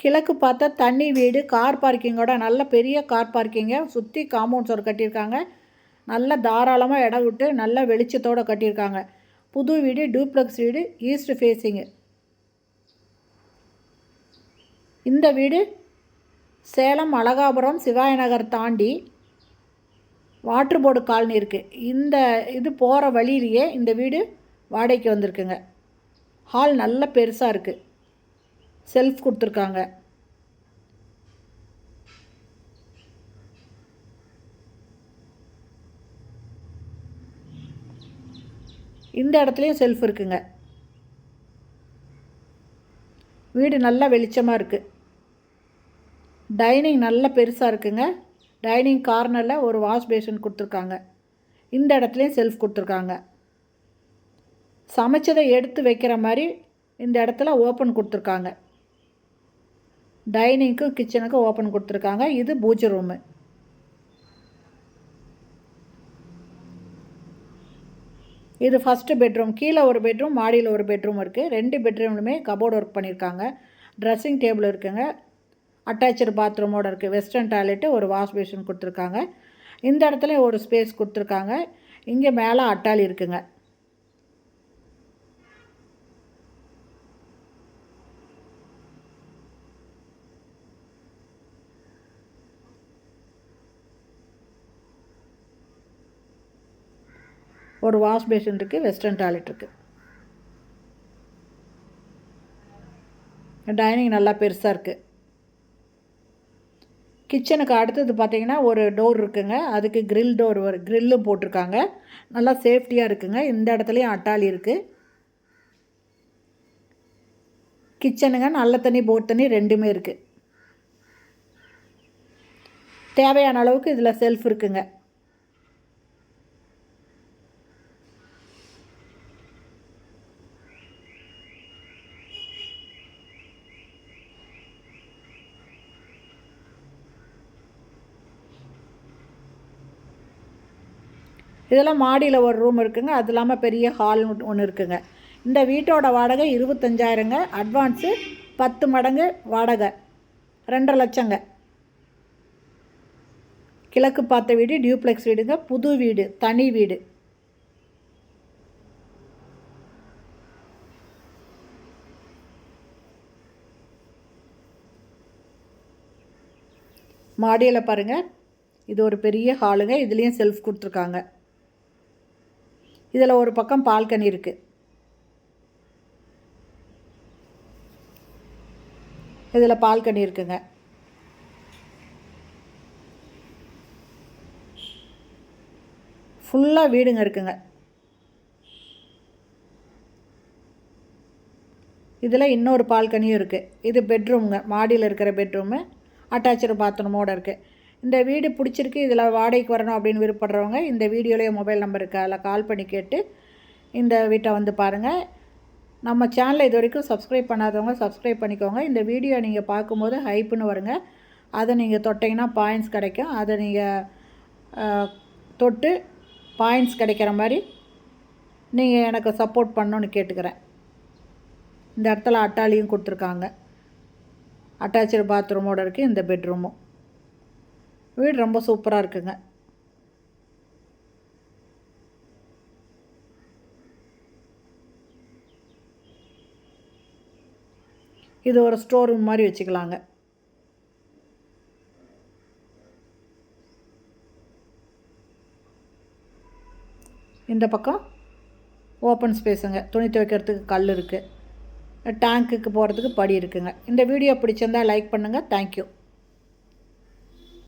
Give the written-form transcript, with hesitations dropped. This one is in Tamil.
கிழக்கு பார்த்தா தண்ணி வீடு, கார் பார்க்கிங்கோட நல்ல பெரிய கார் பார்க்கிங்கை சுற்றி காம்பவுண்ட் சுவர் கட்டியிருக்காங்க. நல்ல தாராளமாக இடம் விட்டு நல்ல வெளிச்சத்தோடு கட்டியிருக்காங்க. புது வீடு, டூப்ளெக்ஸ் வீடு, ஈஸ்ட் ஃபேஸிங்கு. இந்த வீடு சேலம் அழகாபுரம் சிவாய நகர் தாண்டி வாட்டர் போர்டு காலனி இருக்குது. இந்த இது போகிற வழியிலேயே இந்த வீடு வாடகைக்கு வந்திருக்குங்க. ஹால் நல்ல பெருசாக இருக்குது. செல்ஃப் கொடுத்துருக்காங்க. இந்த இடத்துலையும் செல்ஃப் இருக்குங்க. வீடு நல்லா வெளிச்சமாக இருக்குது. டைனிங் நல்ல பெருசாக இருக்குங்க. டைனிங் கார்னரில் ஒரு வாஷ் பேஷன் கொடுத்துருக்காங்க. இந்த இடத்துலையும் செல்ஃப் கொடுத்துருக்காங்க. சமைச்சதை எடுத்து வைக்கிற மாதிரி இந்த இடத்துல ஓப்பன் கொடுத்துருக்காங்க. டைனிங்க்கும் கிச்சனுக்கும் ஓப்பன் கொடுத்துருக்காங்க. இது பூஜை ரூமு. இது ஃபஸ்ட்டு பெட்ரூம். கீழே ஒரு பெட்ரூம், மாடியில் ஒரு பெட்ரூம் இருக்குது. 2 பெட்ரூம்லுமே கபோர்டு ஒர்க் பண்ணியிருக்காங்க. ட்ரெஸ்ஸிங் டேபிள் இருக்குங்க. அட்டாச்சு பாத்ரூமோடு இருக்குது. வெஸ்டர்ன் டாய்லெட்டு, ஒரு வாஷ் பேஷன் கொடுத்துருக்காங்க. இந்த இடத்துல ஒரு ஸ்பேஸ் கொடுத்துருக்காங்க. இங்கே மேலே அட்டாளி இருக்குங்க. ஒரு வாஷ் பேஷன் இருக்குது. வெஸ்டர்ன் டாய்லெட் இருக்குது. டைனிங் நல்லா பெருசாக இருக்குது. கிச்சனுக்கு அடுத்தது பார்த்திங்கன்னா ஒரு டோர் இருக்குங்க. அதுக்கு கிரில் டோர் கிரில்லும் போட்டிருக்காங்க. நல்லா சேஃப்டியாக இருக்குங்க. இந்த இடத்துலையும் அட்டாளி இருக்குது. கிச்சனுங்க நல்ல தண்ணி, போர் தண்ணி ரெண்டுமே இருக்குது. தேவையான அளவுக்கு இதில் செல்ஃப் இருக்குங்க. இதெல்லாம் மாடியில் ஒரு ரூம் இருக்குங்க. அது இல்லாமல் பெரிய ஹால் ஒன்று இருக்குங்க. இந்த வீட்டோட வாடகை 25,000ங்க. அட்வான்ஸு 10 மடங்கு வாடகை 2.5 லட்சங்க. கிழக்கு பார்த்த வீடு, டியூப்ளெக்ஸ் வீடுங்க. புது வீடு, தனி வீடு. மாடியில் பாருங்கள், இது ஒரு பெரிய ஹாலுங்க. இதுலேயும் செல்ஃப் கொடுத்துருக்காங்க. இதில் ஒரு பக்கம் பால்கனி இருக்குது. இதில் பால்கனி இருக்குங்க. ஃபுல்லாக வீடுங்க இருக்குங்க. இதில் இன்னொரு பால்கனியும் இருக்குது. இது பெட்ரூம்ங்க. மாடியில் இருக்கிற பெட்ரூமு, அட்டாச்சு பாத்ரூமோடு இருக்குது. இந்த வீடு பிடிச்சிருக்கு, இதில் வாடகைக்கு வரணும் அப்படின்னு விருப்பப்படுறவங்க இந்த வீடியோலேயே மொபைல் நம்பர் இருக்குது. அதில் கால் பண்ணி கேட்டு இந்த வீட்டை வந்து பாருங்கள். நம்ம சேனலை இது வரைக்கும் சப்ஸ்கிரைப் பண்ணாதவங்க சப்ஸ்கிரைப் பண்ணிக்கோங்க. இந்த வீடியோ நீங்கள் பார்க்கும்போது ஹைப்புன்னு வருங்க. அதை நீங்கள் தொட்டிங்கன்னா பாயிண்ட்ஸ் கிடைக்கும். அதை நீங்கள் தொட்டு பாயிண்ட்ஸ் கிடைக்கிற மாதிரி நீங்கள் எனக்கு சப்போர்ட் பண்ணணுன்னு கேட்டுக்கிறேன். இந்த இடத்துல அட்டாலியும் கொடுத்துருக்காங்க. அட்டாச்சு பாத்ரூமோடு இருக்குது இந்த பெட்ரூமும். வீடு ரொம்ப சூப்பராக இருக்குங்க. இது ஒரு ஸ்டோர் ரூம் மாதிரி வச்சுக்கலாங்க. இந்த பக்கம் ஓப்பன் ஸ்பேஸுங்க. துணி துவைக்கிறதுக்கு கல் இருக்குது. டேங்க்குக்கு போகிறதுக்கு படி இருக்குங்க. இந்த வீடியோ பிடிச்சிருந்தால் லைக் பண்ணுங்கள். தேங்க்யூ.